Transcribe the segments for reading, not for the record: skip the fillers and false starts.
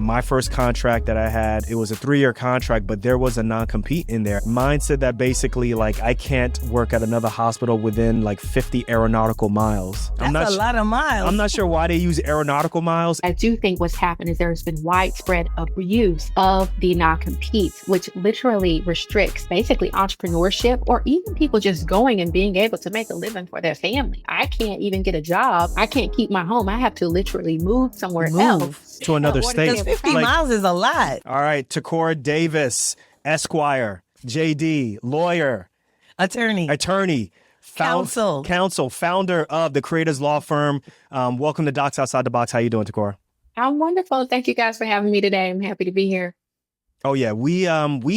my first contract that I had, it was a 3-year contract, but there was a non-compete in there. Mine said that basically, like, I can't work at another hospital within like 50 aeronautical miles. That's a lot of miles. I'm not sure why they use aeronautical miles. I do think what's happened is there's been widespread abuse of the non-competes, which literally restricts basically entrepreneurship or even people just going and being able to make a living for their family. I can't even get a job. I can't keep my home. I have to literally move somewhere else. To another state. Because 50 miles is a lot. All right, Ticora Davis, Esquire, JD, lawyer, Attorney, counsel, founder of the Creators Law Firm. Welcome to Docs Outside the Box. How you doing, Ticora? I'm wonderful. Thank you guys for having me today. I'm happy to be here. Oh yeah, we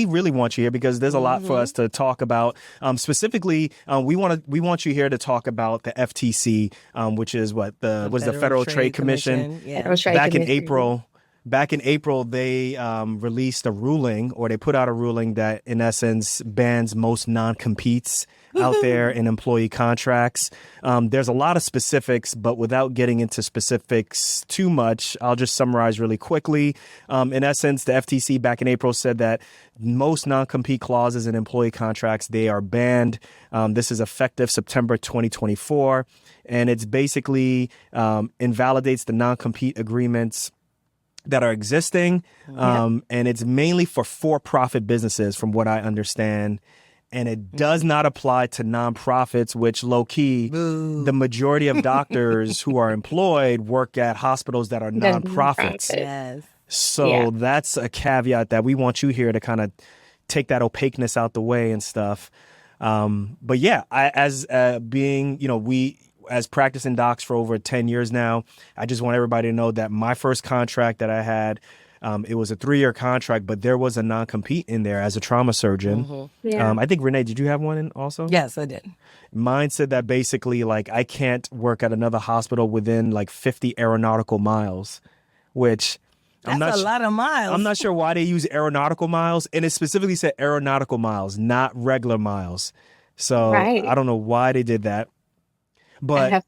really want you here because there's a lot for us to talk about. Specifically, we want you here to talk about the FTC, which is the Federal Trade Commission. Yeah. Back in April, they released a ruling, or they put out a ruling that, in essence, bans most non-competes out there in employee contracts. There's a lot of specifics, but without getting into specifics too much, I'll just summarize really quickly. In essence, the FTC back in April said that most non-compete clauses in employee contracts, they are banned. This is effective September 2024, and it's basically invalidates the non-compete agreements that are existing. And it's mainly for for-profit businesses, from what I understand. And it does not apply to nonprofits, which low-key, the majority of doctors who are employed work at hospitals that are nonprofits. Yes. So that's a caveat that we want you here to kind of take that opaqueness out the way and stuff. But yeah, as practicing docs for over 10 years now, I just want everybody to know that my first contract that I had, it was a 3-year contract, but there was a non-compete in there as a trauma surgeon. I think, Renee, did you have one in also? Yes, I did. Mine said that basically, like, I can't work at another hospital within like 50 aeronautical miles, which... That's a lot of miles. I'm not sure why they use aeronautical miles, and it specifically said aeronautical miles, not regular miles. So I don't know why they did that. But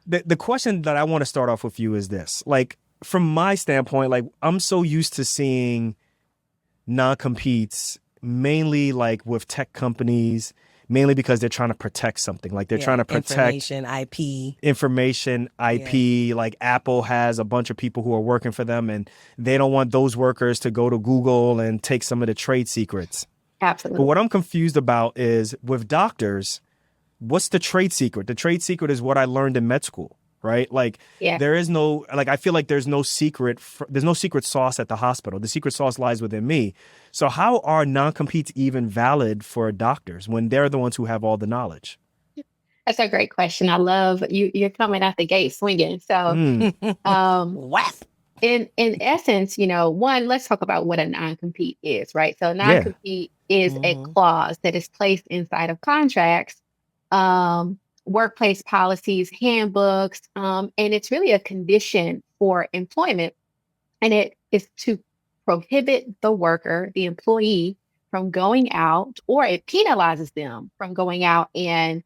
the question that I want to start off with you is this. Like, from my standpoint, like, I'm so used to seeing non-competes mainly like with tech companies, mainly because they're trying to protect something. Like, they're trying to protect information, IP. Like, Apple has a bunch of people who are working for them, and they don't want those workers to go to Google and take some of the trade secrets. Absolutely. But what I'm confused about is, with doctors, what's the trade secret? The trade secret is what I learned in med school, right? Like, there is no, like, I feel like there's no secret sauce at the hospital. The secret sauce lies within me. So how are non-competes even valid for doctors when they're the ones who have all the knowledge? That's a great question. I love you're coming out the gate swinging. So, in essence, one, let's talk about what a non-compete is, right? So a non-compete is a clause that is placed inside of contracts, workplace policies, handbooks, and it's really a condition for employment. And it is to prohibit the worker, the employee, from going out, or it penalizes them from going out and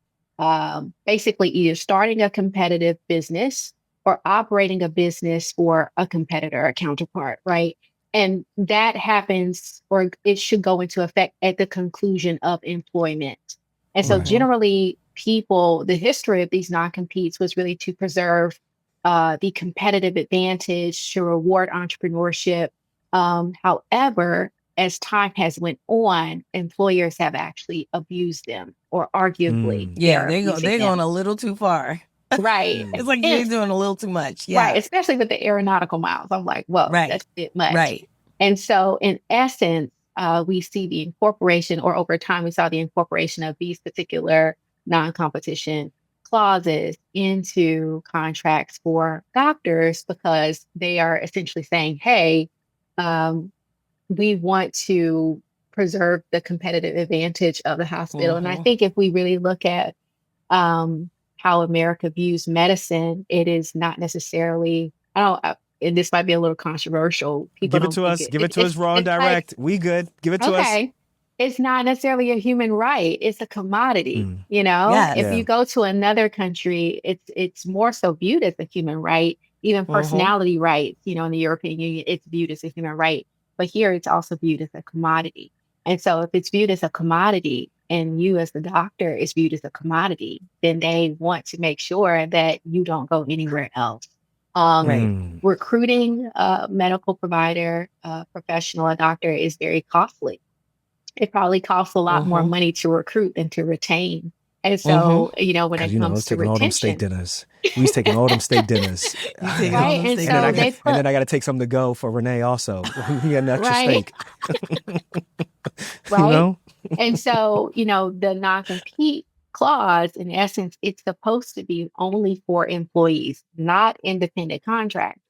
basically either starting a competitive business or operating a business for a competitor, a counterpart, right? And that happens, or it should go into effect at the conclusion of employment. And so generally, the history of these non-competes was really to preserve the competitive advantage, to reward entrepreneurship. However, as time has went on, employers have actually abused them, or arguably. They're going a little too far. Right. It's like you're doing a little too much. Yeah. Right. Especially with the aeronautical miles. I'm like, whoa, that's a bit much. Right. And so in essence, we see the incorporation, or over time, we saw the incorporation of these particular non-competition clauses into contracts for doctors, because they are essentially saying, hey, we want to preserve the competitive advantage of the hospital. And I think if we really look at how America views medicine, it is not necessarily, and this might be a little controversial. People give it to us. Give it to us raw and direct. We good. Give it to us. It's not necessarily a human right. It's a commodity. If you go to another country, it's more so viewed as a human right. Even Mm-hmm. personality rights, in the European Union, it's viewed as a human right. But here it's also viewed as a commodity. And so if it's viewed as a commodity and you as the doctor is viewed as a commodity, then they want to make sure that you don't go anywhere else. Um, Right. Recruiting a medical provider, professional, a doctor is very costly. It probably costs a lot more Mm-hmm. money to recruit than to retain. And Mm-hmm. so, when Cause it I was comes to taking all them steak retention, dinners. We was taking all them steak dinners. You taking all right? them And steak And then so dinners. they put, I got to take something to go for Renee also. We get an extra right, steak, you right. know? And so, the non-compete clause, in essence, it's supposed to be only for employees, not independent contractors,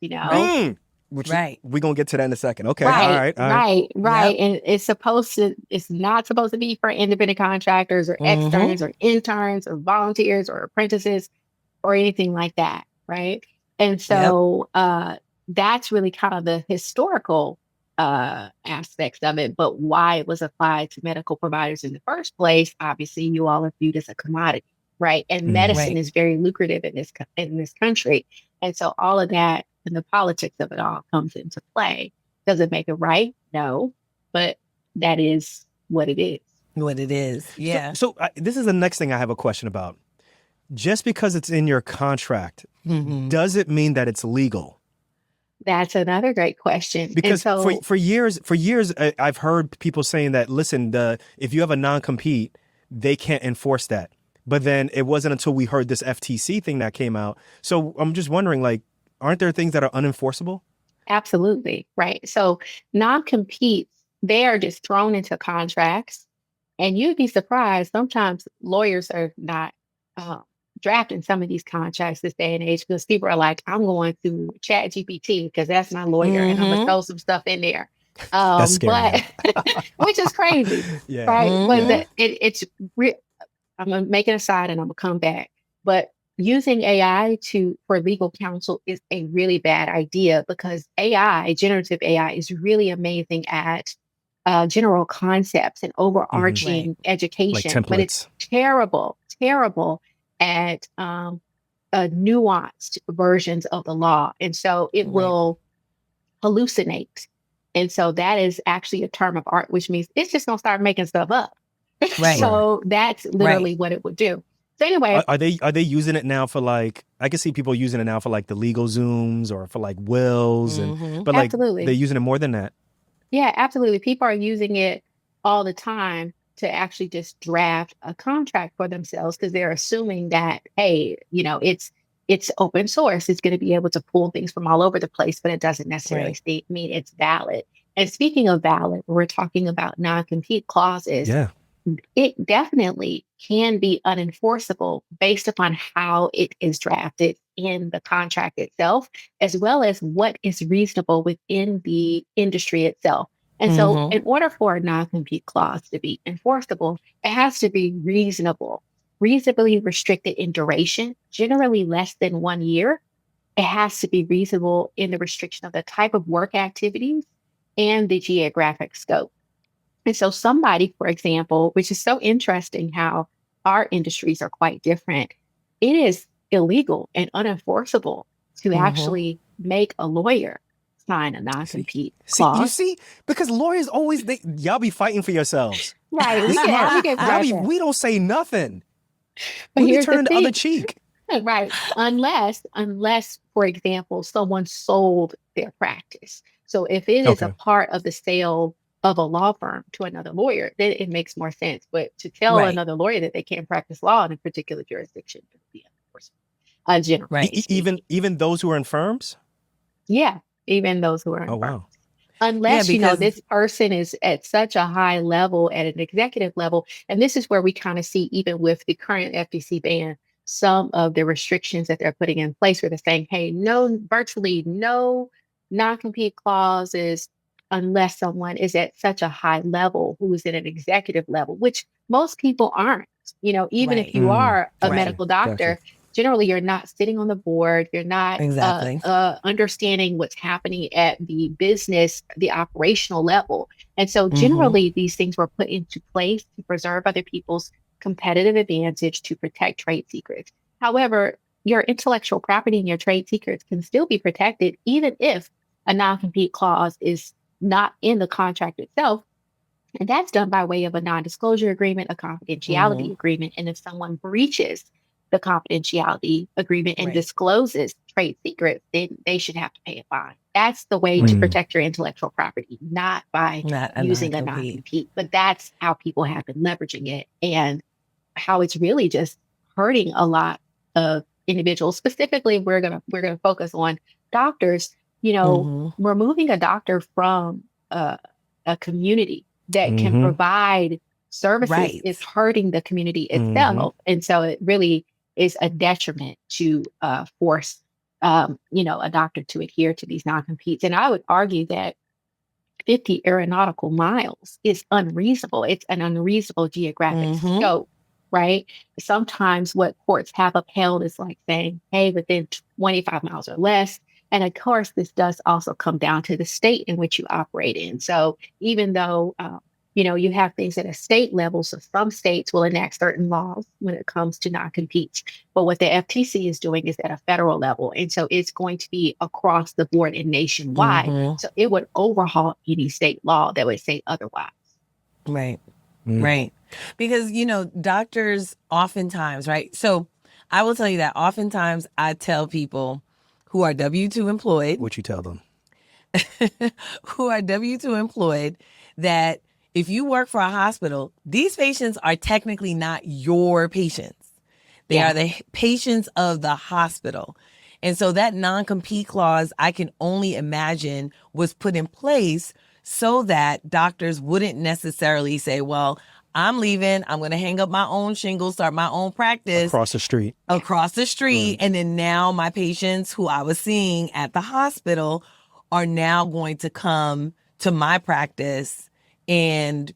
Right. Which Right. we're going to get to that in a second. Okay. All Right, right. All right. right, right. Yep. And it's not supposed to be for independent contractors or Mm-hmm. externs or interns or volunteers or apprentices or anything like that. Right. And Yep. so that's really kind of the historical aspects of it. But why it was applied to medical providers in the first place, obviously, you all are viewed as a commodity. Right. And medicine Right. is very lucrative in this country. And so all of that and the politics of it all comes into play. Does it make it right? No, but that is what it is. What it is. Yeah. So this is the next thing I have a question about. Just because it's in your contract, Mm-hmm. does it mean that it's legal? That's another great question. And Because so, for years, I've heard people saying that, listen, if you have a non-compete, they can't enforce that. But then it wasn't until we heard this FTC thing that came out. So I'm just wondering, like, aren't there things that are unenforceable? absolutely, right. So, non-competes, they are just thrown into contracts. And you'd be surprised. Sometimes lawyers are not uh, drafting some of these contracts this day and age because people are like, I'm going to chat GPT because that's my lawyer and I'm going to Mm-hmm. throw some stuff in there. That's scary. But which is crazy, Yeah. right? But Mm-hmm. I'm going to make it aside and I'm going to come back. But using AI for legal counsel is a really bad idea because generative AI, is really amazing at general concepts and Right. overarching Like education, but it's templates. terrible at nuanced versions of the law. And so it Right. will hallucinate. And so that is actually a term of art, which means it's just going to start making stuff up. Right. Sure. So that's literally what it would do. So anyway, Are they using it now for, like, I can see people using it now for like the legal Zooms or for like wills Mm-hmm. but like absolutely. they're using it more than that. Yeah, absolutely. People are using it all the time to actually just draft a contract for themselves because they're assuming that, hey, it's open source. It's going to be able to pull things from all over the place, but it doesn't necessarily Right. mean it's valid. And speaking of valid, we're talking about non-compete clauses. Yeah. It definitely can be unenforceable based upon how it is drafted in the contract itself, as well as what is reasonable within the industry itself. And so, Mm-hmm. in order for a non compete clause to be enforceable, it has to be reasonable, reasonably restricted in duration, generally less than 1 year. It has to be reasonable in the restriction of the type of work activities and the geographic scope. And so somebody, for example, which is so interesting how our industries are quite different, it is illegal and unenforceable to Mm-hmm. actually make a lawyer sign a See, non-compete you clause. see, because lawyers always y'all be fighting for yourselves. Right. We smart. We get We don't say nothing. But We be here's the turning the other thing. cheek. Right. Unless, for example, someone sold their practice. So if it is a Okay. part of the sale of a law firm to another lawyer, then it makes more sense. But to tell Right. another lawyer that they can't practice law in a particular jurisdiction would be unenforceable, generally Right. speaking. Even those who are in firms. Yeah, even those who are in Oh firms. wow. Yeah, Unless, because this person is at such a high level, at an executive level. And this is where we kind of see, even with the current FTC ban, some of the restrictions that they're putting in place where they're saying, hey, virtually no non-compete clauses unless someone is at such a high level who is at an executive level, which most people aren't. Even if right. you are a Gotcha. medical Gotcha. doctor, generally you're not sitting on the board, you're not Exactly. understanding what's happening at the business, the operational level. And so Mm-hmm. generally these things were put into place to preserve other people's competitive advantage, to protect trade secrets. However, your intellectual property and your trade secrets can still be protected, even if a non-compete clause is not in the contract itself. And that's done by way of a non-disclosure agreement, a confidentiality agreement. And if someone breaches the confidentiality agreement and discloses trade secrets, then they should have to pay a fine. That's the way to protect your intellectual property, not by using a non-compete. But that's how people have been leveraging it, and how it's really just hurting a lot of individuals. Specifically, we're gonna focus on doctors. Removing a doctor from a community that can provide services is hurting the community itself. And so it really is a detriment to force, a doctor to adhere to these non-competes. And I would argue that 50 aeronautical miles is unreasonable. It's an unreasonable geographic scope, right? Sometimes what courts have upheld is like saying, hey, within 25 miles or less. And of course, this does also come down to the state in which you operate in. So even though, you have things at a state level, so some states will enact certain laws when it comes to non-competes. But what the FTC is doing is at a federal level. And so it's going to be across the board and nationwide. So it would overhaul any state law that would say otherwise. Right. Right. Because, doctors oftentimes, right? So I will tell you that oftentimes I tell people who are W-2 employed. What you tell them? Who are W-2 employed, that if you work for a hospital, these patients are technically not your patients. They are the patients of the hospital. And so that non-compete clause, I can only imagine, was put in place so that doctors wouldn't necessarily say, well, I'm leaving, I'm going to hang up my own shingle, start my own practice. Across the street. And then now my patients who I was seeing at the hospital are now going to come to my practice, and,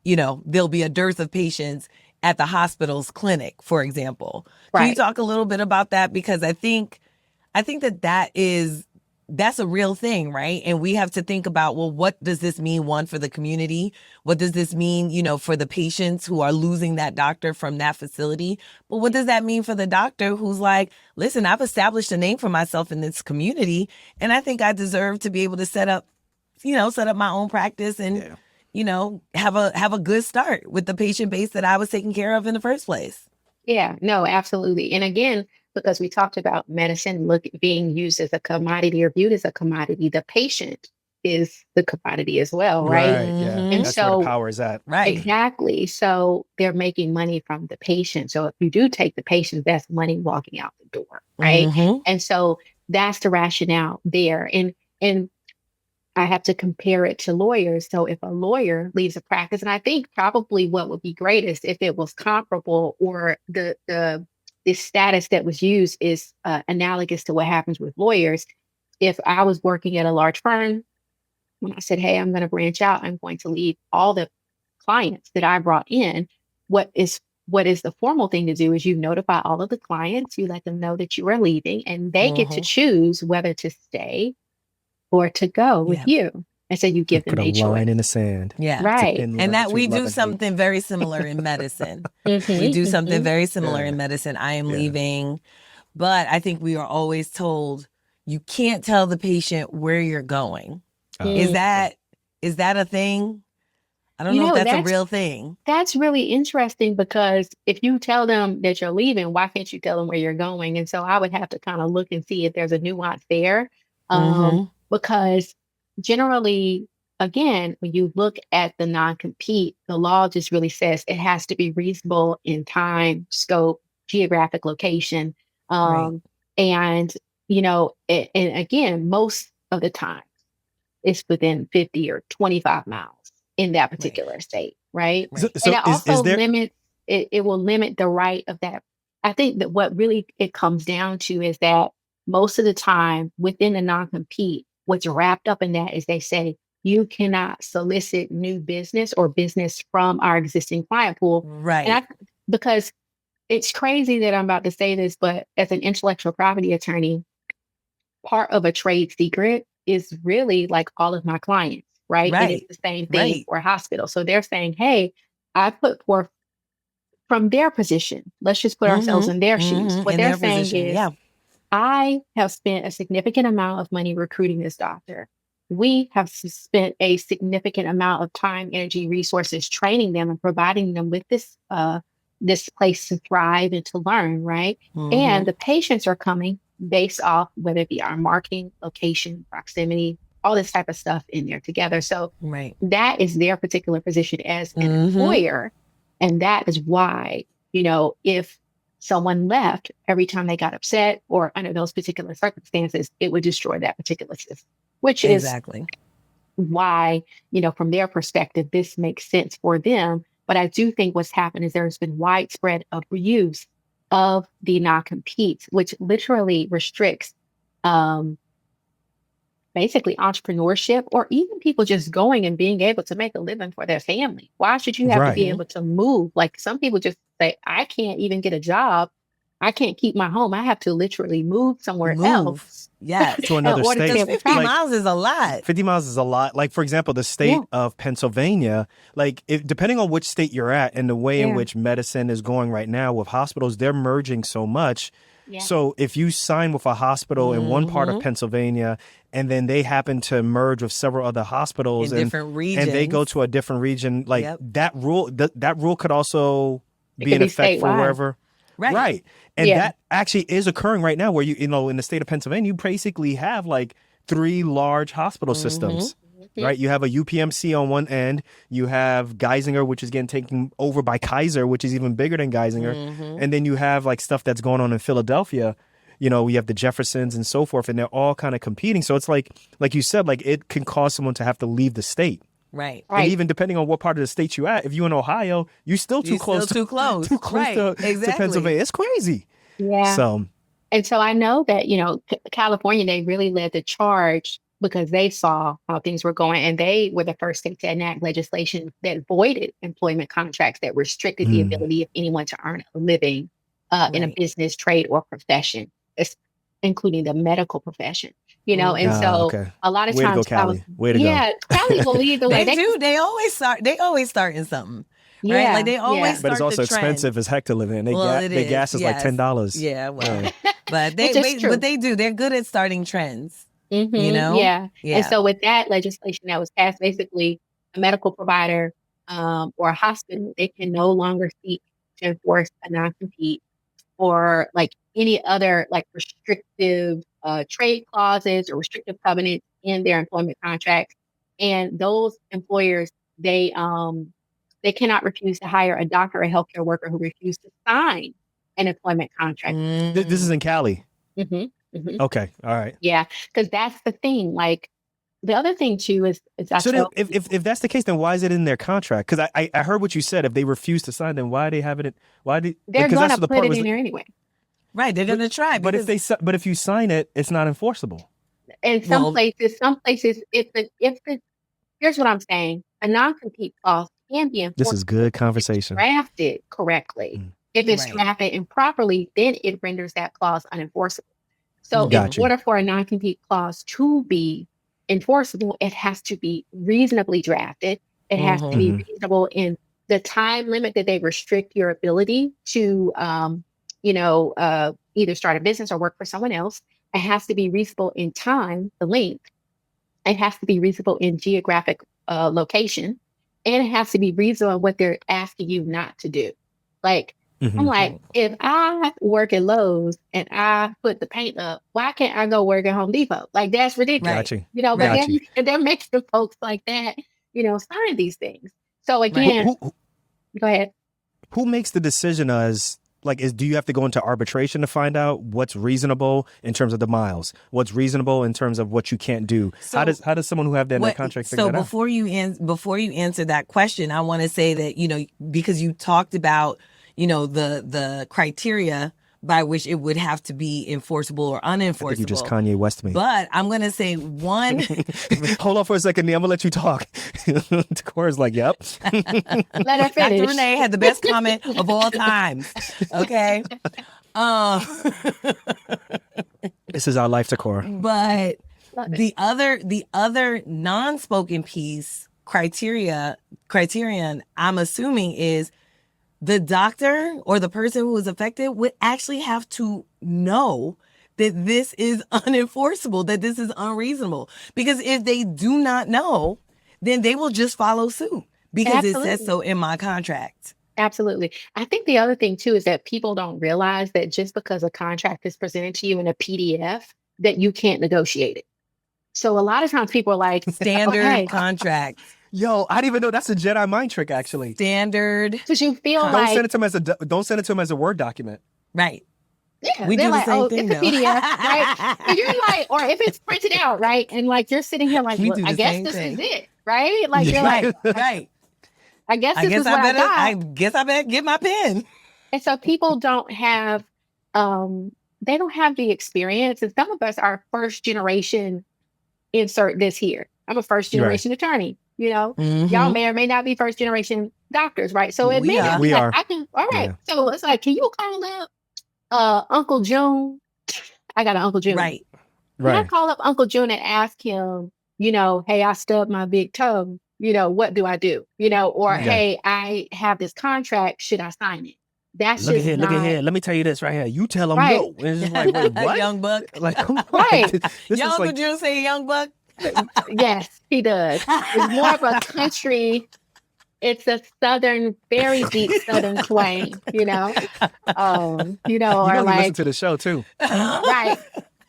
there'll be a dearth of patients at the hospital's clinic, for example. Can you talk a little bit about that? Because I think that's a real thing, right? And we have to think about, well, what does this mean, one, for the community? What does this mean, for the patients who are losing that doctor from that facility? But what does that mean for the doctor who's like, listen, I've established a name for myself in this community, and I think I deserve to be able to set up my own practice and, have a good start with the patient base that I was taking care of in the first place. Yeah, no, absolutely. And again, because we talked about medicine being used as a commodity or viewed as a commodity, the patient is the commodity as well, right? Yeah. And that's so where the power is at. Right. Exactly. So they're making money from the patient. So if you do take the patient, that's money walking out the door, right? And so that's the rationale there. And I have to compare it to lawyers. So if a lawyer leaves a practice, and I think probably what would be greatest if it was comparable, or the status that was used is analogous to what happens with lawyers. If I was working at a large firm, when I said, hey, I'm going to branch out, I'm going to leave all the clients that I brought in, what is the formal thing to do is you notify all of the clients, you let them know that you are leaving, and they get to choose whether to stay or to go with you. And so you give them put a line in the sand. Yeah. Right. And that we do something very similar in medicine. We do something very similar in medicine. I am leaving, but I think we are always told you can't tell the patient where you're going. Is that a thing? I don't know if that's a real thing. That's really interesting, because if you tell them that you're leaving, why can't you tell them where you're going? And so I would have to kind of look and see if there's a nuance there. Because generally, again, when you look at the non-compete, the law just really says it has to be reasonable in time, scope, geographic location. And, and again, most of the time it's within 50 or 25 miles in that particular state, right? So And it also there... limits, it will limit the right of that. I think that what really it comes down to is that most of the time within the non-compete, what's wrapped up in that is they say you cannot solicit new business or business from our existing client pool. Right. And because it's crazy that I'm about to say this, but as an intellectual property attorney, part of a trade secret is really like all of my clients, right? And it's the same thing for a hospital. So they're saying, hey, I put forth from their position, let's just put ourselves in their shoes. What In they're their saying position, is, yeah. I have spent a significant amount of money recruiting this doctor. We have spent a significant amount of time, energy, resources training them and providing them with this place to thrive and to learn, right? And the patients are coming based off whether it be our marketing, location, proximity, all this type of stuff in there together. So Right. that is their particular position as an employer. And that is why, if someone left every time they got upset or under those particular circumstances, it would destroy that particular system, which is Exactly. why, from their perspective, this makes sense for them. But I do think what's happened is there's been widespread abuse of the non-competes, which literally restricts basically entrepreneurship or even people just going and being able to make a living for their family. Why should you have to be Right. able to move? Like some people just say, I can't even get a job. I can't keep my home. I have to literally move somewhere else. Yes. To another in order state. to Because be 50 able to miles is a lot. 50 miles is a lot. Like, for example, the state of Pennsylvania, like, depending on which state you're at and the way in which medicine is going right now with hospitals, they're merging so much. Yeah. So if you sign with a hospital in one part of Pennsylvania and then they happen to merge with several other hospitals In different regions. and they go to a different region, like that rule could also be in be effect for statewide. wherever. Right. And that actually is occurring right now where in the state of Pennsylvania, you basically have like 3 large hospital systems. Right. You have a UPMC on one end. You have Geisinger, which is getting taken over by Kaiser, which is even bigger than Geisinger. And then you have like stuff that's going on in Philadelphia. We have the Jeffersons and so forth, and they're all kind of competing. So it's like you said, like it can cause someone to have to leave the state. Right. And even depending on what part of the state you're at, if you're in Ohio, you're still too close. Too close. Right. to Exactly. Pennsylvania. It's crazy. Yeah. So. And so I know that, California, they really led the charge because they saw how things were going. And they were the first state to enact legislation that voided employment contracts that restricted the ability of anyone to earn a living in a business, trade, or profession, including the medical profession. And so a lot of Way times, to go, Cali. Way to go. Cali will lead the way. They do. They always start in something. Right? Yeah, Like they always start But it's also the trend. expensive as heck to live in. Their gas is like $10. Yeah, well, but true. they do. They're good at starting trends. Yeah. And so with that legislation that was passed, basically a medical provider or a hospital, they can no longer seek to enforce a non-compete or like any other like restrictive trade clauses or restrictive covenants in their employment contracts. And those employers, they cannot refuse to hire a doctor or a healthcare worker who refused to sign an employment contract. This is in Cali. Okay. All right. Yeah. Because that's the thing. Like the other thing too is so then, if that's the case, then why is it in their contract? Because I heard what you said. If they refuse to sign, then why they have it? They're going to put it in there anyway. Right. They're going to try. But if you sign it, it's not enforceable. In some places, here's what I'm saying. A non-compete clause can be enforced. This is good conversation. Drafted correctly. If it's drafted improperly, then it renders that clause unenforceable. So in order for a non-compete clause to be enforceable, it has to be reasonably drafted. It has to be reasonable in the time limit that they restrict your ability to, either start a business or work for someone else. It has to be reasonable in time, the length. It has to be reasonable in geographic location. And it has to be reasonable in what they're asking you not to do. Like, I'm like, if I work at Lowe's and I put the paint up, why can't I go work at Home Depot? Like, that's ridiculous. Right. But they're making folks like that, sign these things. So again, go ahead. Who makes the decision do you have to go into arbitration to find out what's reasonable in terms of the miles? What's reasonable in terms of what you can't do? So, how does someone who have that in their contract figure that out? Before you answer that question, I want to say that, because you talked about, the criteria by which it would have to be enforceable or unenforceable. I think you just Kanye West me. But I'm going to say one. Hold on for a second, Nia. I'm going to let you talk. Ticora's like, yep. Let her finish. Dr. Renee had the best comment of all times. Okay. This is our life, Ticora. But the other non-spoken piece criterion, I'm assuming, is the doctor or the person who is affected would actually have to know that this is unenforceable, that this is unreasonable. Because if they do not know, then they will just follow suit because it says Absolutely. so in my contract. Absolutely. I think the other thing too is that people don't realize that just because a contract is presented to you in a PDF, that you can't negotiate it. So a lot of times people are like, Standard okay, contract. Yo, I didn't even know that's a Jedi mind trick. Actually, Standard. because you feel don't like, send it to him don't send it to him as a Word document. Right. yeah, We they're do the like, same oh, thing, it's a though. PDF, right? And you're like, or if it's printed out, right? And like you're sitting here like, We well, do I the guess same this thing. is it, right? Like you're Yeah. like, Right. I guess I this guess is what I I got. guess I better get my pen. And so people don't have, they don't have the experience. And some of us are first generation, insert this here. I'm a first You're right. generation attorney, Y'all Mhm. may or may not be first generation doctors, right? So it We may are. not be We like, are. I can, all right. Yeah. So it's like, can you call up Uncle June? I got an Uncle June. Right. Can I Right. call up Uncle June and ask him, hey, I stubbed my big toe. What do I do? Or Right. hey, I have this contract. Should I sign it? That's Look at just here. Look at not here. Let me tell you this right here. You tell him right. no. And it's just like, wait, what? Young buck. Like, come on. Right. This Your is Uncle like, June say young buck. Yes, he does. It's more of a country. It's a southern, very deep southern twang, or he listen like to the show too. right.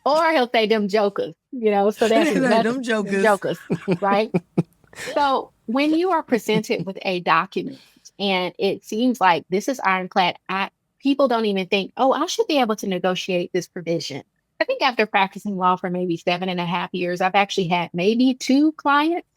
Or he'll say them jokers, so that's Them jokers. jokers, right? So when you are presented with a document and it seems like this is ironclad, people don't even think, oh, I should be able to negotiate this provision. I think after practicing law for maybe 7.5 years, I've actually had maybe 2 clients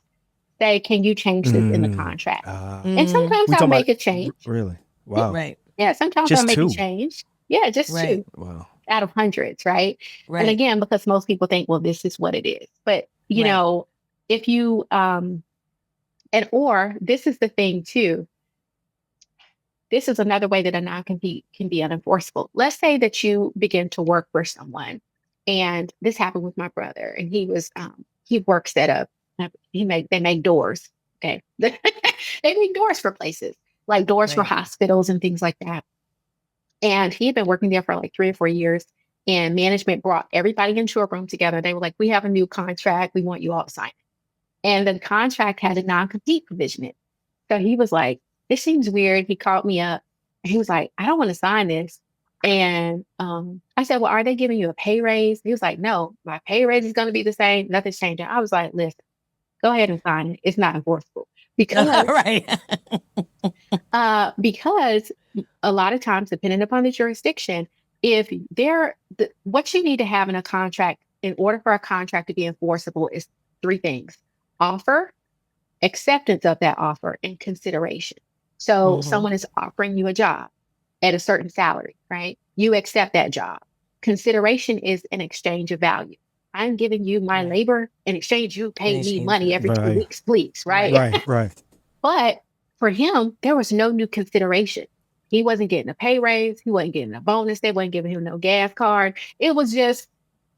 say, can you change this in the contract? And sometimes We I'll talking make about a change. really? Wow. Right. Yeah, sometimes Just I'll make 2. a change. Yeah, just Right. 2 Wow. out of hundreds, right? Right. And again, because most people think, well, this is what it is. But if you or this is the thing too. This is another way that a non-compete can be unenforceable. Let's say that you begin to work for someone, and this happened with my brother, and he works at they make doors. Okay. They make doors for places, like doors for Right. hospitals and things like that. And he had been working there for like 3 or 4 years, and management brought everybody into a room together. They were like, we have a new contract. We want you all to sign it. And the contract had a non-compete provision in it. So he was like, this seems weird. He called me up and he was like, I don't want to sign this. And I said, well, are they giving you a pay raise? He was like, no, my pay raise is going to be the same. Nothing's changing. I was like, listen, go ahead and sign it. It's not enforceable. Because Right. because a lot of times, depending upon the jurisdiction, if what you need to have in a contract in order for a contract to be enforceable is 3 things: offer, acceptance of that offer, and consideration. So someone is offering you a job at a certain salary, right? You accept that job. Consideration is an exchange of value. I'm giving you my Right. labor in exchange. You pay me exchange money of- every 2 Right. weeks, please, right? Right. But for him, there was no new consideration. He wasn't getting a pay raise. He wasn't getting a bonus. They wasn't giving him no gas card. It was just,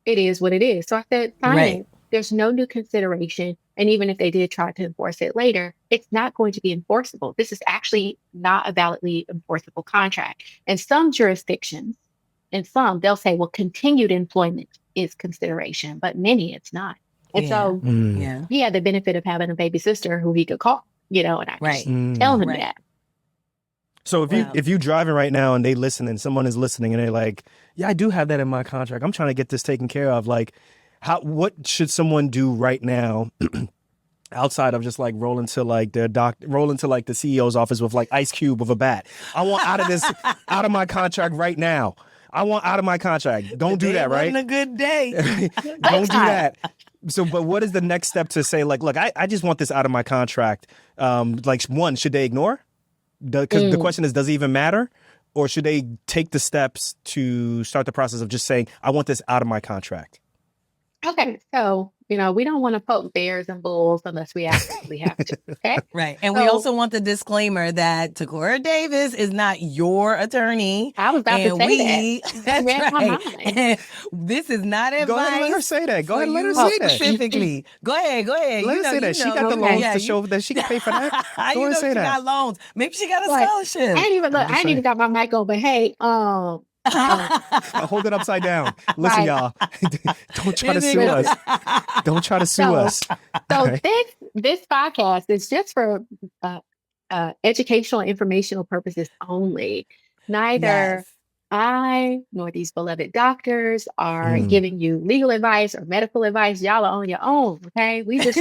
it is what it is. So I said, fine. Right. There's no new consideration. And even if they did try to enforce it later, it's not going to be enforceable. This is actually not a validly enforceable contract. And some jurisdictions, they'll say, well, continued employment is consideration, but many it's not. And so Yeah. he had the benefit of having a baby sister who he could call, and I could Right. just tell him Right. that. So Wow. if you driving right now and they listen and someone is listening and they're like, yeah, I do have that in my contract. I'm trying to get this taken care of. Like, what should someone do right now outside of just like roll into like the CEO's office with like Ice Cube with a bat? I want out of my contract right now. I want out of my contract. Don't do that, right? Wasn't a good day. Don't do that. So, but what is the next step to say, like, look, I just want this out of my contract? Like, one, should they ignore? Because the question is, does it even matter? Or should they take the steps to start the process of just saying, I want this out of my contract? Okay, so we don't want to poke bears and bulls unless we absolutely have to. Okay, Right. And we so also want the disclaimer that Ticora Davis is not your attorney. I was about to And say that. we, You that's read my right. mind. And this is not advice. Go ahead and let her say that. Go for ahead and let her you say that. specifically. Go ahead. Let her say that. She got the Okay. loans Yeah, to you- show that she can pay for that. Go you ahead know and say she that. got loans. Maybe she got a Right. I scholarship. ain't even look. I'm I just ain't even got my mic on. But hey, I'll hold it upside down. Listen, Right. y'all. Don't try to This sue is- us. Don't try to sue So- us. so Okay. this podcast is just for educational and informational purposes only. Neither Yes. I nor these beloved doctors are Hmm. giving you legal advice or medical advice. Y'all are on your own. Okay, we just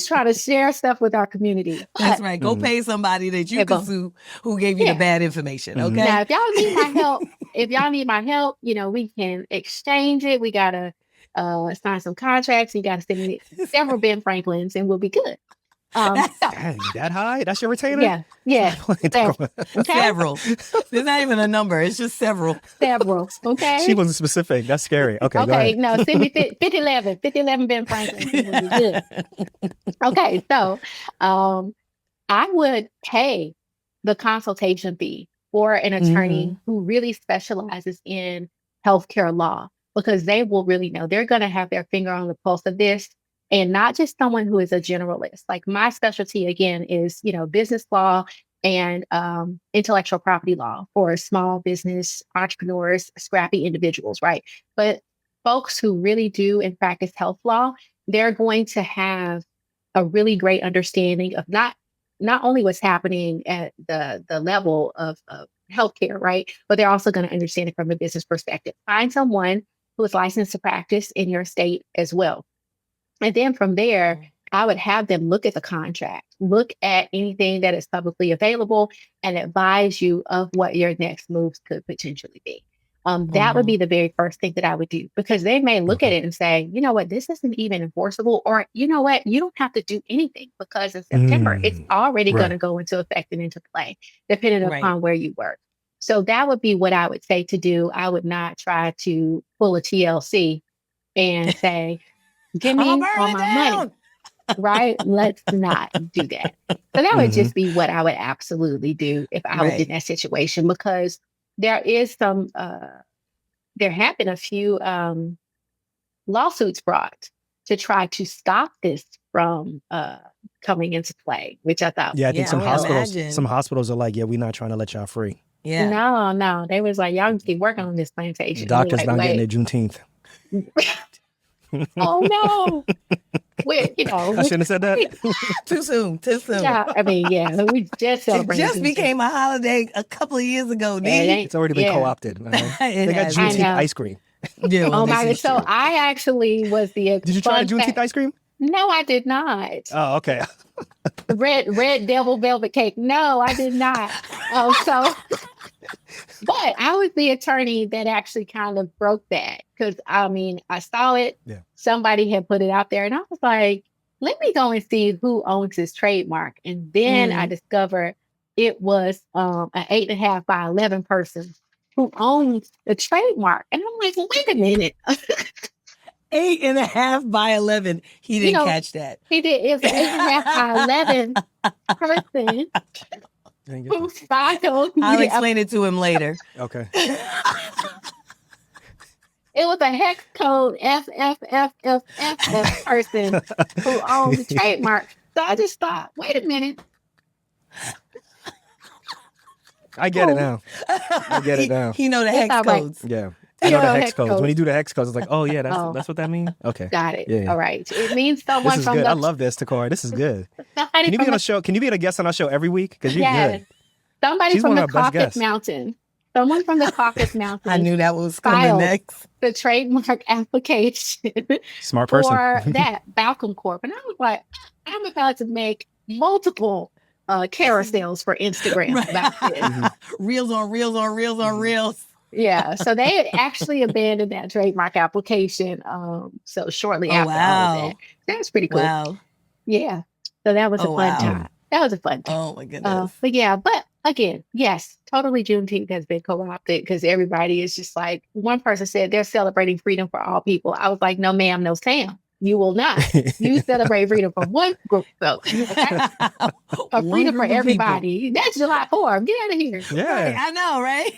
trying to share stuff with our community. That's But right. Go Mhm. pay somebody that you Hey, can Bo. sue who gave you Yeah. the bad information. Mhm. Okay. now, if y'all need my help, we can exchange it. We gotta sign some contracts. You gotta send me several Ben Franklins, and we'll be good. So, Dang, that high? That's your retainer? yeah. So, okay, Several. There's not even a number. It's just several. several. Okay. She wasn't specific. That's scary. Okay, go Okay, ahead. no, send me 5011 Ben Franklin. It will be good. Okay, so I would pay the consultation fee for an attorney who really specializes in healthcare law because they will really know. They're going to have their finger on the pulse of this and not just someone who is a generalist. Like my specialty, again, is, business law and intellectual property law for small business entrepreneurs, scrappy individuals, right? But folks who really do and practice health law, they're going to have a really great understanding of not only what's happening at the level of healthcare, right? But they're also going to understand it from a business perspective. Find someone who is licensed to practice in your state as well. And then from there, I would have them look at the contract, look at anything that is publicly available, and advise you of what your next moves could potentially be. That would be the very first thing that I would do because they may look at Okay. it and say, you know what, this isn't even enforceable, or you know what, you don't have to do anything because in September it's already going to Right. go into effect and into play, depending Right. upon where you work. So that would be what I would say to do. I would not try to pull a TLC and say, give me I'll burn all it my money. down. Right? Let's not do that. So that would just be what I would absolutely do if I was in Right. that situation because there is some there have been a few lawsuits brought to try to stop this from coming into play, which I thought Yeah, I think Yeah, I would imagine. some hospitals are like, yeah, we're not trying to let y'all free. Yeah. no, they was like, y'all can keep working on this plantation. Doctors Like, not getting wait. their Juneteenth. Oh no. I I shouldn't have said that. Too soon. Too soon. Yeah, I mean, yeah, we just It celebrated. just became a holiday a couple of years ago, Yeah, it D. ain't- It's already been yeah. co-opted. It They got has. I Juneteenth know. ice cream. Yeah, well, Oh this my! is So true. I actually was the. Did you try the fun Juneteenth fact- ice cream? No, I did not. Oh, okay. Red devil velvet cake. No, I did not. But I was the attorney that actually kind of broke that because I saw it. Yeah. Somebody had put it out there, and I was like, let me go and see who owns this trademark. And then I discovered it was an 8.5 by 11 person who owns the trademark, and I'm like, wait a minute. 8.5 by 11. He didn't know, catch that. He did. It was an 8.5 by 11 person Didn't get who filed. I'll explain it to him later. that. Okay. It was a hex code FFFFFF person who owned the trademark. So I just thought, wait a minute. I get it now. I get it now. He know the It's hex all right. codes. Yeah. I know the Yeah, hex hex codes. codes. When you do the hex codes, it's like, oh yeah, Oh. that's what that means. Okay. Got it. Yeah. All right. It means This someone is from good. the I love this, Ticora. This is good. somebody Can you be from on a the, show? Can you be a guest on our show every week? Because you're yes, good. somebody She's from one the of our best Caucasus guests. Mountain. Someone from the Caucasus Mountain. I knew that was coming Filed. next. The trademark application Smart person. for that Balcom Corp. And I was like, I'm about to make multiple carousels for Instagram Right. about this. Reels on reels on reels on reels. Yeah, so they actually abandoned that trademark application. So shortly Oh, after all wow. of that, that was pretty cool. Wow. Yeah, so that was a Oh, fun wow. time. That was a fun time. Oh, my goodness. But yeah, but Again, yes, totally Juneteenth has been co-opted because everybody is just like, one person said they're celebrating freedom for all people. I was like, no, ma'am, no, Sam, you will not. You celebrate freedom for one group of folks, okay? Or One freedom for group of people. everybody. That's July 4th. Get out of here. Right, Yeah. I know, right?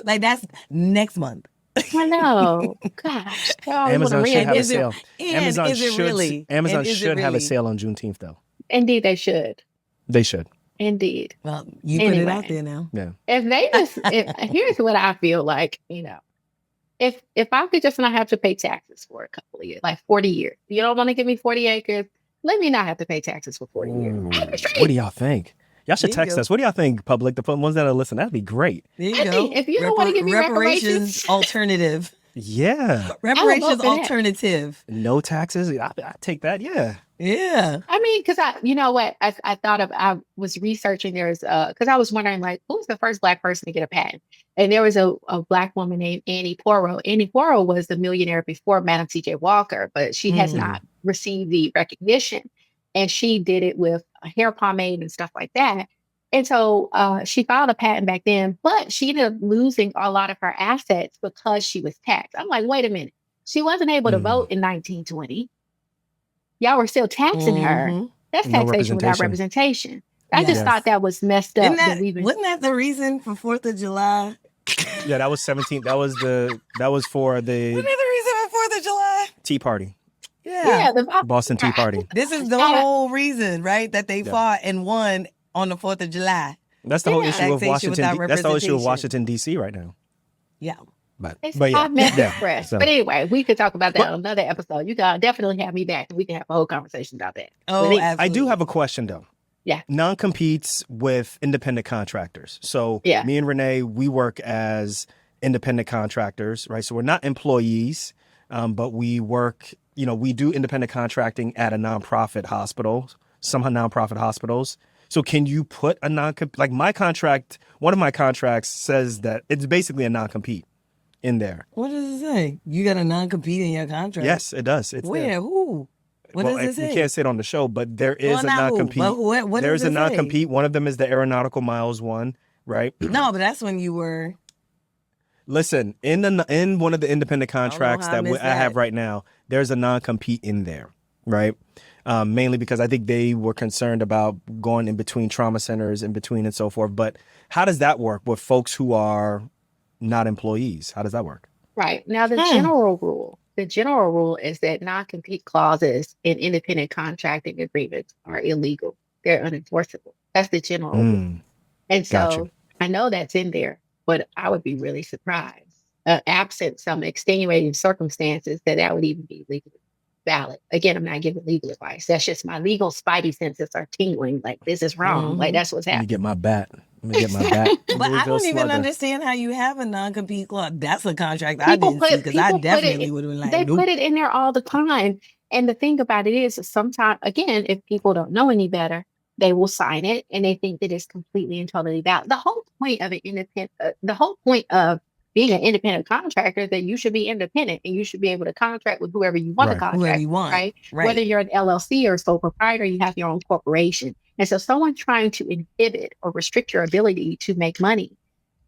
Like that's next month. I know. Gosh, they always want to Amazon should have a is it- reinvent. sale. And Amazon is it should really? Amazon And is it should have a really? sale on Juneteenth though. Indeed, they should. They should. Indeed. Well, you put it out Anyway. there now. Yeah. If they just, here's what I feel like, if I could just not have to pay taxes for a couple of years, like 40 years, you don't want to give me 40 acres, let me not have to pay taxes for 40 years. Ooh, I'd be straight. what do y'all think? Y'all should There you text go. us. What do y'all think, public? The ones that are listening, that'd be great. There you I go. think if you don't wanna give me reparations- alternative. Yeah. Reparations for that. alternative. No taxes. I take that. Yeah. Yeah. I mean, because you know what, I thought of, I was researching, because I was wondering, like, who was the first Black person to get a patent? And there was a Black woman named Annie Poirot. Annie Poirot was the millionaire before Madam C.J. Walker, but she has not received the recognition. And she did it with a hair pomade and stuff like that. And so she filed a patent back then, but she ended up losing a lot of her assets because she was taxed. I'm like, wait a minute. She wasn't able to vote in 1920. Y'all were still taxing her. Mhm. That's No taxation without representation. representation. I just Yes. thought that was messed up. Isn't that we've been- wasn't that the reason for 4th of July? Yeah, that was 17. That was for Wasn't the that the reason for 4th of July? Tea Party. yeah, the Boston Tea Party. This is the Yeah. whole reason, right? That they fought and won on the 4th of July. That's the whole Yeah. issue of Taxation Washington. without That's the whole issue of representation. Washington D.C. right now. Yeah. But It's yeah, hot mess yeah. express. So- But anyway, we could talk about that on another episode. You gotta definitely have me back and we can have a whole conversation about that. Oh, But anyway, absolutely. I do have a question though. Yeah. Non-competes with independent contractors. So Yeah. me and Renee, we work as independent contractors, right? So we're not employees, but we work, we do independent contracting at a nonprofit hospital, some nonprofit hospitals. So can you put a non-compete, like my contract, one of my contracts says that it's basically a non-compete in there. What does it say? You got a non-compete in your contract? Yes, it does. It's Where? there. Who? What Well, does it say? we can't say it on the show, but there is Well, a not who, non-compete. but what There's does a it say? non-compete. One of them is the aeronautical miles one, right? No, but that's when you were. Listen, in one of the independent contracts how I that missed I have that. right now, there's a non-compete in there, right? Mainly because I think they were concerned about going in between trauma centers, in between and so forth. But how does that work with folks who are not employees? How does that work? right. Now the general rule is that non-compete clauses in independent contracting agreements are illegal. They're unenforceable. That's the general rule. Mm, And so Gotcha. I know that's in there, but I would be really surprised, absent some extenuating circumstances, that would even be legally valid. Again, I'm not giving legal advice. That's just my legal spidey senses are tingling. Like, this is wrong. Like, that's what's Let me happening. get my bat. Let me get my bat. But I Louisville don't even Slugger. understand how you have a non-compete clause. That's a contract I People didn't see because I people put it- definitely would have been like, They nope. put it in there all the time. And the thing about it is, sometimes, again, if people don't know any better, they will sign it and they think that it's completely and totally valid. The whole point of being an independent contractor is that you should be independent and you should be able to contract with whoever you want Right. to contract. Whoever you want. Right? Right. Whether you're an LLC or sole proprietor, you have your own corporation. And so someone trying to inhibit or restrict your ability to make money,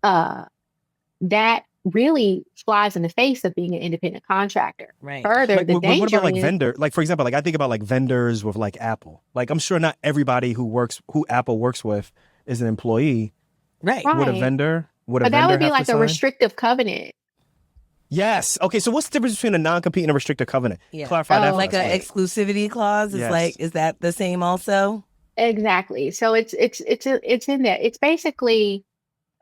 that really flies in the face of being an independent contractor. Right. Further, Like, the what danger about like is, vendor? Like, for example, like I think about like vendors with like Apple. Like, I'm sure not everybody who Apple works with is an employee. Right. Right. Would a vendor but that vendor would be have to like a sign? restrictive covenant. Yes. Okay. So what's the difference between a non-compete and a restrictive covenant? Yeah. Clarify that. Oh, for Like us, an please. exclusivity clause is Yes. is that the same also? Exactly. So it's in there. It's basically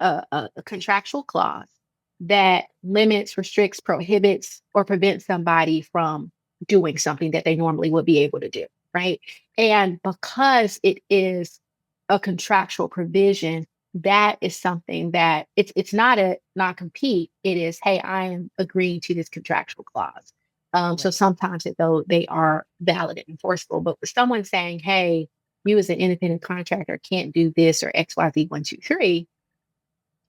a contractual clause that limits, restricts, prohibits, or prevents somebody from doing something that they normally would be able to do, right? And because it is a contractual provision, that is something that it's not a non-compete. It is, hey, I am agreeing to this contractual clause. So sometimes though they are valid and enforceable, but for someone saying, hey, you as an independent contractor can't do this or XYZ 1, 2, 3,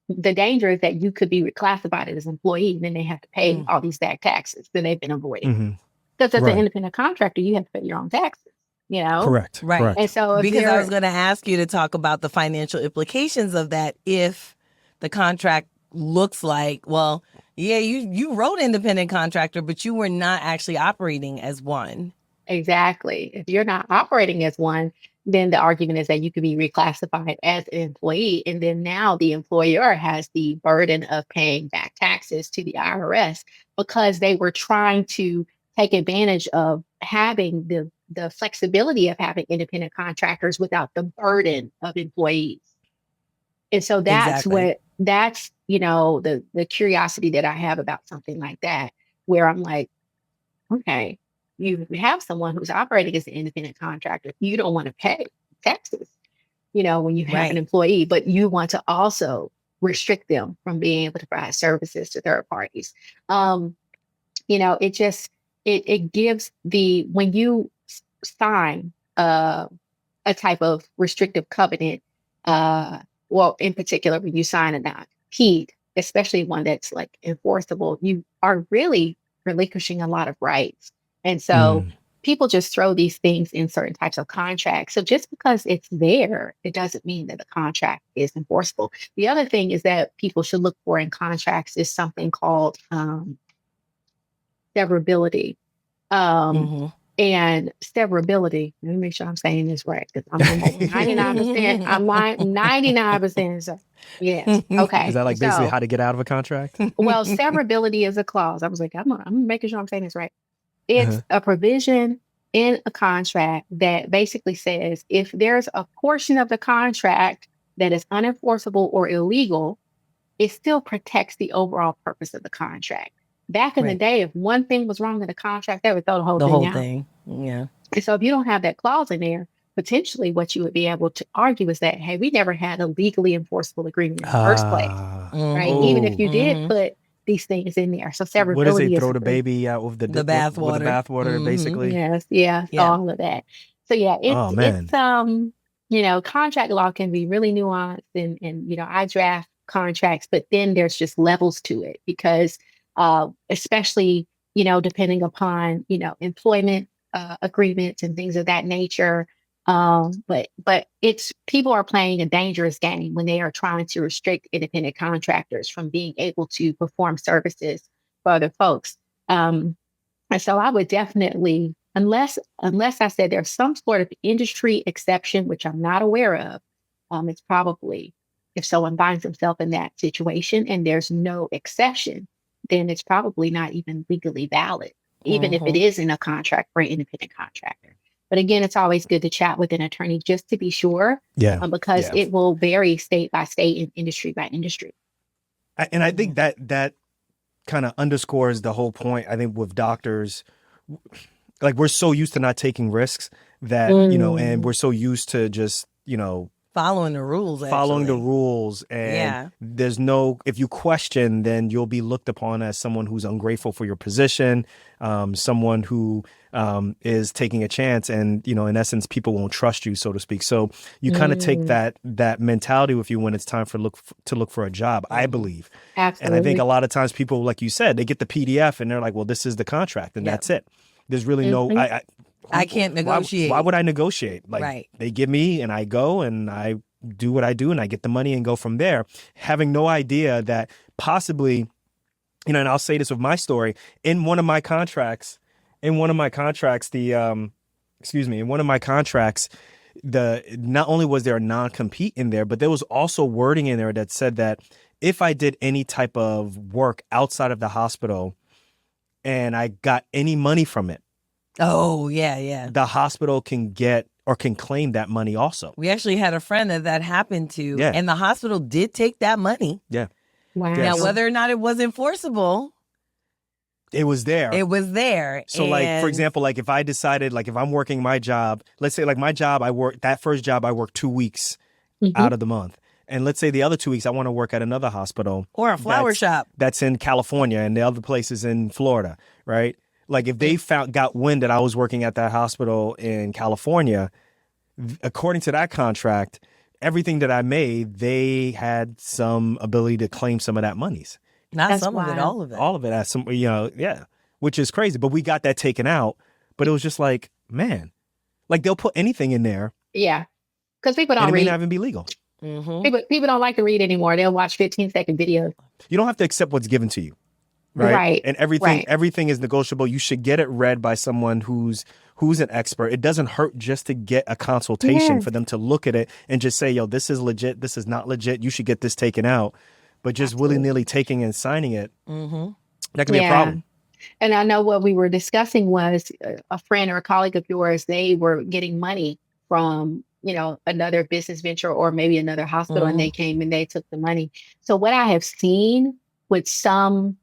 the danger is that you could be reclassified as an employee and then they have to pay all these back taxes that they've been avoiding. Mhm. Because as Right. an independent contractor, you have to pay your own taxes. you know? Correct. Right. Correct. And so if Because I you're- was going to ask you to talk about the financial implications of that if the contract looks like, well, yeah, you wrote independent contractor, but you were not actually operating as one. Exactly. If you're not operating as one, then the argument is that you could be reclassified as an employee. And then now the employer has the burden of paying back taxes to the IRS because they were trying to take advantage of having the flexibility of having independent contractors without the burden of employees. And so Exactly. that's, the curiosity that I have about something like that, where I'm like, okay, you have someone who's operating as an independent contractor. You don't want to pay taxes, when you have an Right. employee, but you want to also restrict them from being able to provide services to third parties. It just it gives when you sign a type of restrictive covenant, well, in particular, when you sign a non-compete, especially one that's like enforceable, you are really relinquishing a lot of rights. And so people just throw these things in certain types of contracts. So just because it's there, it doesn't mean that the contract is enforceable. The other thing is that people should look for in contracts is something called severability. Mhm. And severability, let me make sure I'm saying this right, because I'm almost 99%, I'm 99%. Yes. Okay. Is that like basically So, how to get out of a contract? well, severability is a clause. I was like, I'm making sure I'm saying this right. It's Uh-huh. a provision in a contract that basically says if there's a portion of the contract that is unenforceable or illegal, it still protects the overall purpose of the contract. Back in the Right. day, if one thing was wrong in the contract, they would throw the whole The thing whole out. thing. Yeah. And so if you don't have that clause in there, potentially what you would be able to argue is that, hey, we never had a legally enforceable agreement in the first place, right? Even if you did Mhm. put these things in there. So What is it? severability is Throw the baby out with The with the bathwater. bathwater, Mhm. basically. yes, yeah, Yeah. all of that. So yeah, Oh man. contract law can be really nuanced and I draft contracts, but then there's just levels to it because especially, depending upon, employment agreements and things of that nature. But it's people are playing a dangerous game when they are trying to restrict independent contractors from being able to perform services for other folks. And so I would definitely, unless I said there's some sort of industry exception, which I'm not aware of, it's probably if someone finds himself in that situation and there's no exception, then it's probably not even legally valid, even if it Mhm. is in a contract for an independent contractor. But again, it's always good to chat with an attorney just to be sure, Yeah. because Yeah. it will vary state by state and industry by industry. And I think that kind of underscores the whole point. I think with doctors, like we're so used to not taking risks that, and we're so used to just, Following the rules, following the actually. rules, and Yeah. there's no, if you question, then you'll be looked upon as someone who's ungrateful for your position, someone who is taking a chance, and in essence, people won't trust you, so to speak. So you kind of take that mentality with you when it's time to look for a job, I believe. And I think Absolutely. a lot of times people, like you said, they get the PDF and they're like, well, this is the contract and Yep. that's it. There's really no, Mhm. I can't negotiate. Why would I negotiate? Like Right. they give me and I go and I do what I do and I get the money and go from there, having no idea that possibly, and I'll say this with my story, in one of my contracts, in one of my contracts, not only was there a non-compete in there, but there was also wording in there that said that if I did any type of work outside of the hospital and I got any money from it, Oh, yeah. the hospital can get or can claim that money also. We actually had a friend that happened to, Yeah. and the hospital did take that money. Yeah. Wow. Now, Yes. whether or not it was enforceable, It was there. it was there. So like, for And- example, like if I decided, like if I'm working my job, let's say like my job, that first job, I work 2 weeks Mhm. out of the month. And let's say the other 2 weeks, I want to work at another hospital. or a flower shop. That's in California and the other places in Florida, right? Like if they got wind that I was working at that hospital in California, according to that contract, everything that I made, they had some ability to claim some of that monies. Not That's some of it, wild. all of it. All of it as some, yeah, which is crazy. But we got that taken out. But it was just like, man, Like they'll put anything in there Yeah. Because people and don't it may read. not even be legal. People don't like to read anymore. They'll watch 15-second videos. You don't have to accept what's given to you. Right. And Right. everything is negotiable. You should get it read by someone who's an expert. It doesn't hurt just to get a consultation for them to look at it and just say, yo, this is legit, this is not legit, you should get this taken out. But just willy-nilly taking and signing it, that can be a problem. And I know what we were discussing was a friend or a colleague of yours, they were getting money from, another business venture or maybe another hospital, and they came and they took the money. So what I have seen with some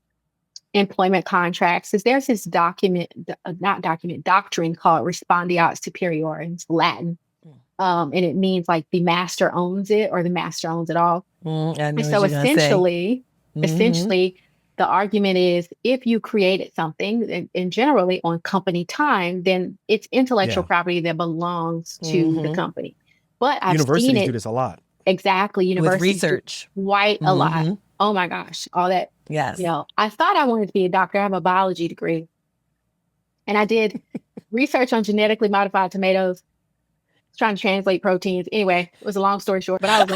employment contracts is there's this doctrine called respondeat superior, and it's Latin. And it means like the master owns it or the master owns it all. And so essentially, the argument is if you created something and generally on company time, then it's intellectual property that belongs to the company. But I've Universities seen it do this a lot. Exactly. Universities with research. Quite a lot. Oh my gosh. All that. Yes. I thought I wanted to be a doctor. I have a biology degree. And I did research on genetically modified tomatoes, trying to translate proteins. Anyway, it was a long story short, but I was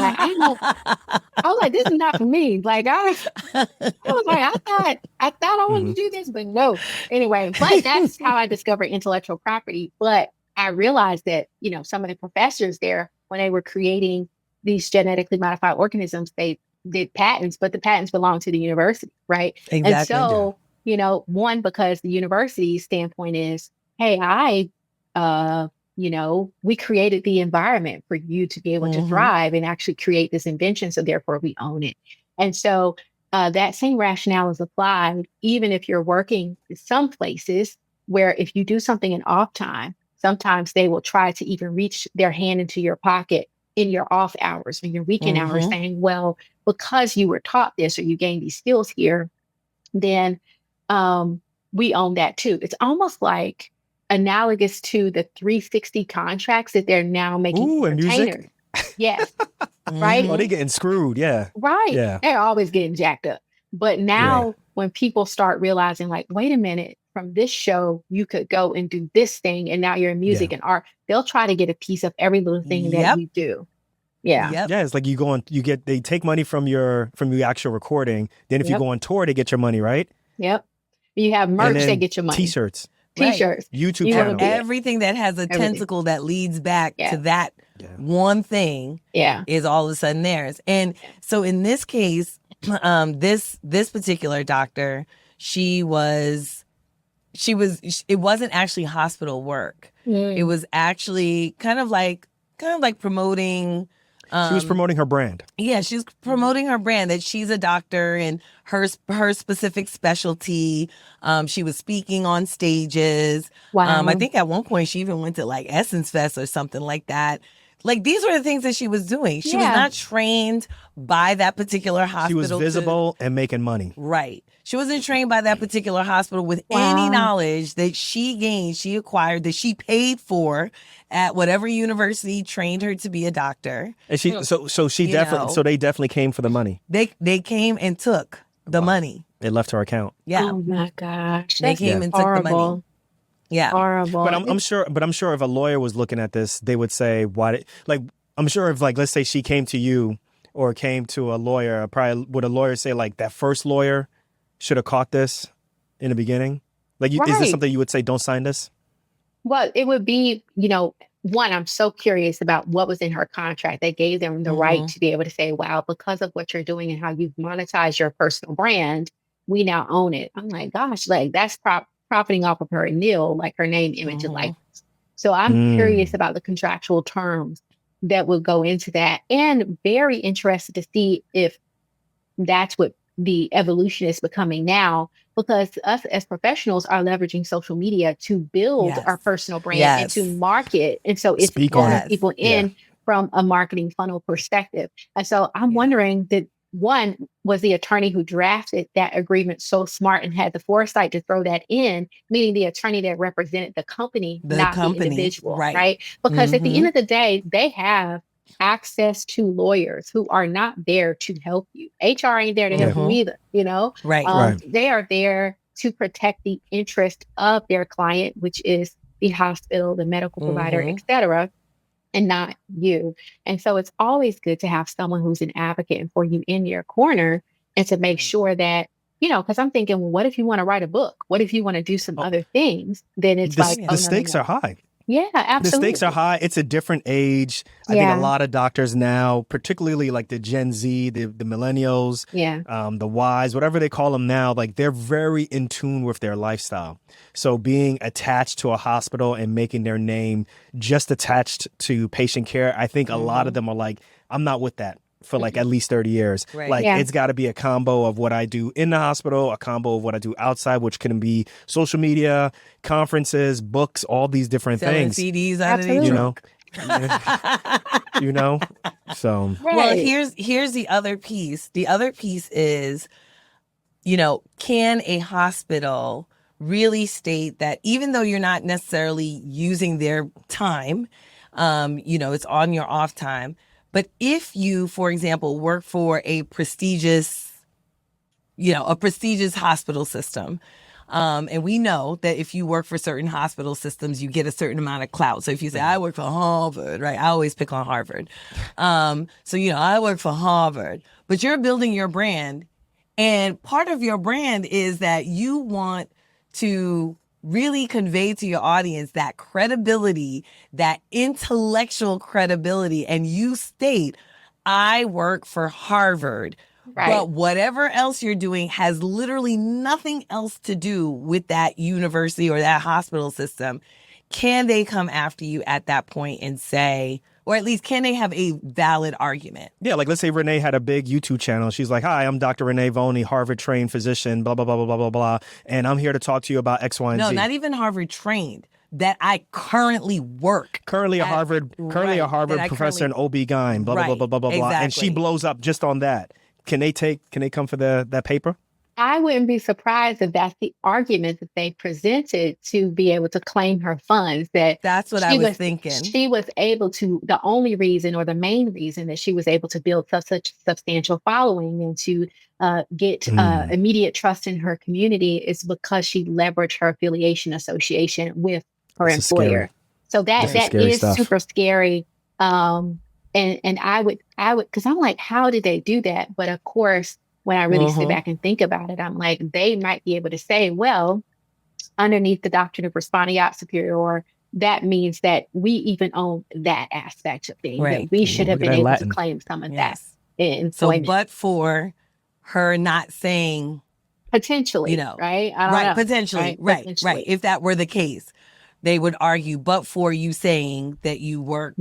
like, this is not for me. Like I was like, I thought I wanted to do this, but no. Anyway, but that's how I discovered intellectual property. But I realized that, some of the professors there, when they were creating these genetically modified organisms, they did patents, but the patents belong to the university, right? Exactly. And so, one, because the university's standpoint is, hey, we created the environment for you to be able to thrive and actually create this invention. So therefore we own it. And so that same rationale is applied, even if you're working in some places where if you do something in off time, sometimes they will try to even reach their hand into your pocket in your off hours or your weekend hours saying, well, because you were taught this or you gained these skills here, then we own that too. It's almost like analogous to the 360 contracts that they're now making. Ooh, and music. Yes. Right. Oh, they're getting screwed. Yeah. Right. Yeah. They're always getting jacked up. But now when people start realizing like, wait a minute, from this show, you could go and do this thing. And now you're in music and art. They'll try to get a piece of every little thing that you do. Yeah. Yeah. It's like they take money from your actual recording. Then if you go on tour, they get your money, right? Yep. You have merch, they get your money. T-shirts. YouTube channel. Everything that has a tentacle that leads back to that one thing is all of a sudden theirs. And so in this case, this particular doctor, it wasn't actually hospital work. It was actually kind of like promoting. She was promoting her brand. Yeah, she's promoting her brand that she's a doctor and her specific specialty. She was speaking on stages. Wow. I think at one point she even went to like Essence Fest or something like that. Like these were the things that she was doing. She was not trained by that particular hospital. She was visible and making money. Right. She wasn't trained by that particular hospital with any knowledge that she gained, she acquired, that she paid for at whatever university trained her to be a doctor. And they definitely came for the money. They came and took the money. It left her account. Yeah. Oh my gosh. They came and took the money. Yeah. Horrible. But I'm sure if a lawyer was looking at this, they would say, I'm sure if let's say she came to you or came to a lawyer, probably would a lawyer say like that first lawyer should have caught this in the beginning? Like, is this something you would say, don't sign this? Well, it would be, one, I'm so curious about what was in her contract. They gave them the right to be able to say, wow, because of what you're doing and how you've monetized your personal brand, we now own it. I'm like, gosh, like that's profiting off of her nil, like her name, image, and likeness. So I'm curious about the contractual terms that will go into that, and very interested to see if that's what the evolution is becoming now, because us as professionals are leveraging social media to build our personal brand and to market. And so it's pulling people in from a marketing funnel perspective. And so I'm wondering that, one, was the attorney who drafted that agreement so smart and had the foresight to throw that in, meaning the attorney that represented the company, not the individual, right? Because at the end of the day, they have access to lawyers who are not there to help you. HR ain't there to help you either, Right. They are there to protect the interest of their client, which is the hospital, the medical provider, Mm-hmm. et cetera, and not you. And so it's always good to have someone who's an advocate for you in your corner and to make sure that, because I'm thinking, well, what if you want to write a book? What if you want to do some Oh, other things? Then it's like, the oh, no, no, stakes are no. high. Yeah, The stakes are absolutely. high. It's a different age. I think a Yeah. lot of doctors now, particularly like the Gen Z, the millennials, Yeah. the Ys, whatever they call them now, like they're very in tune with their lifestyle. So being attached to a hospital and making their name just attached to patient care, I think a lot of them are like, I'm not with that for like at least 30 years. Right. Like Yeah. it's got to be a combo of what I do in the hospital, a combo of what I do outside, which can be social media, conferences, books, all these different Selling things, CDs out of the Absolutely. you know, trunk. you know, so Well, Right. here's the other piece. The other piece is, can a hospital really state that even though you're not necessarily using their time, it's on your off time, but if you, for example, work for a prestigious hospital system. And we know that if you work for certain hospital systems, you get a certain amount of clout. So if you say, I work for Harvard, right? I always pick on Harvard. I work for Harvard, but you're building your brand. And part of your brand is that you want to really convey to your audience that credibility, that intellectual credibility. And you state, I work for Harvard. Right. But whatever else you're doing has literally nothing else to do with that university or that hospital system. Can they come after you at that point and say, or at least can they have a valid argument? yeah, like let's say Renee had a big YouTube channel. She's like, hi, I'm Dr. Renee Voney, Harvard trained physician, blah, blah, blah, blah, blah, blah, blah. And I'm here to talk to you about X, Y, and No, Z. not even Harvard trained. That I currently work. Currently a at- Harvard right, Harvard that I professor in currently- OB-GYN, blah, blah, blah, Right, blah, blah, blah, blah. And she exactly. blows up just on that. Can they come for that paper? I wouldn't be surprised if that's the argument that they presented to be able to claim her funds. That's what I was thinking. She was able to, the only reason or the main reason that she was able to build such substantial following and to get immediate trust in her community is because she leveraged her affiliation association with her This is employer. scary. So that scary is stuff. super scary. And I would, because I'm like, how did they do that? But of course, when I really sit back and think about it, I'm like, they might be able to say, well, underneath the doctrine of respondeat superior, that means that we even own that aspect of things, Right. that we should have Look at been that able Latin. to claim some of Yes. that in So, employment. but for her not saying, Potentially, right? I don't right, know. potentially, right. If that were the case, they would argue, but for you saying that you worked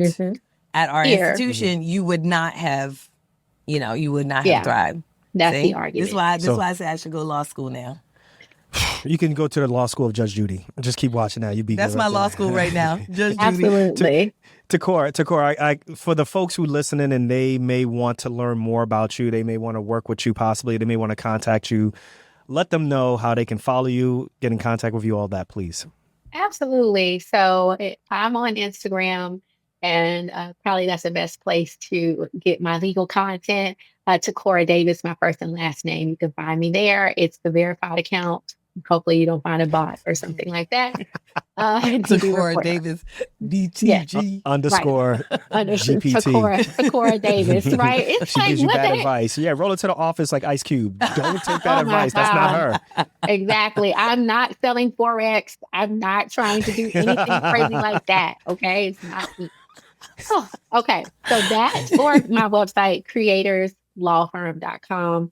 at our Here. institution, you would not have, you would not Yeah. have thrived. That's See? the argument. This is why I say I should go to law school now. You can go to the law school of Judge Judy. Just keep watching that. You'd be That's good my right law there. school right now. Just Judy. Absolutely. Ticora, I for the folks who listening and they may want to learn more about you, they may want to work with you possibly, they may want to contact you, let them know how they can follow you, get in contact with you, all that, please. Absolutely. So I'm on Instagram, and probably that's the best place to get my legal content. Ticora Davis, my first and last name. You can find me there. It's the verified account. Hopefully you don't find a bot or something like that. Ticora Davis, DTG. Underscore GPT. Ticora Davis, right? It's She like, gives you what bad the heck? advice. Yeah, roll it to the office like Ice Cube. Don't take that Oh my advice. That's not her. Exactly. I'm not selling Forex. I'm not trying to do anything crazy like that. Okay. It's not me. Oh, okay. So that's or my website, creatorslawfirm.com.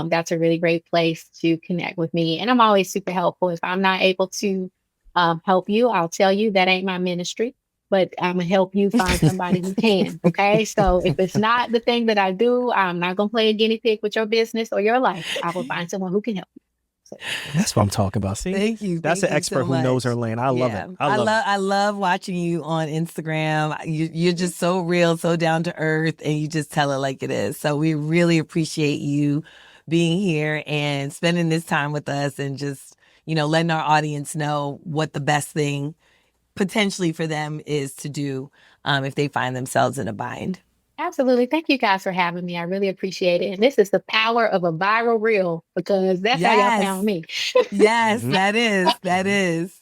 That's a really great place to connect with me. And I'm always super helpful. If I'm not able to help you, I'll tell you that ain't my ministry, but I'm going to help you find somebody who can. Okay. So if it's not the thing that I do, I'm not going to play a guinea pig with your business or your life. I will find someone who can help you. So. That's what I'm talking about. See, Thank you. That's an expert who knows her lane. I love it. I love watching you on Instagram. You're just so real, so down to earth, and you just tell it like it is. So we really appreciate you being here and spending this time with us and just, letting our audience know what the best thing potentially for them is to do if they find themselves in a bind. Absolutely. Thank you guys for having me. I really appreciate it. And this is the power of a viral reel because that's how y'all found me. Yes, that is.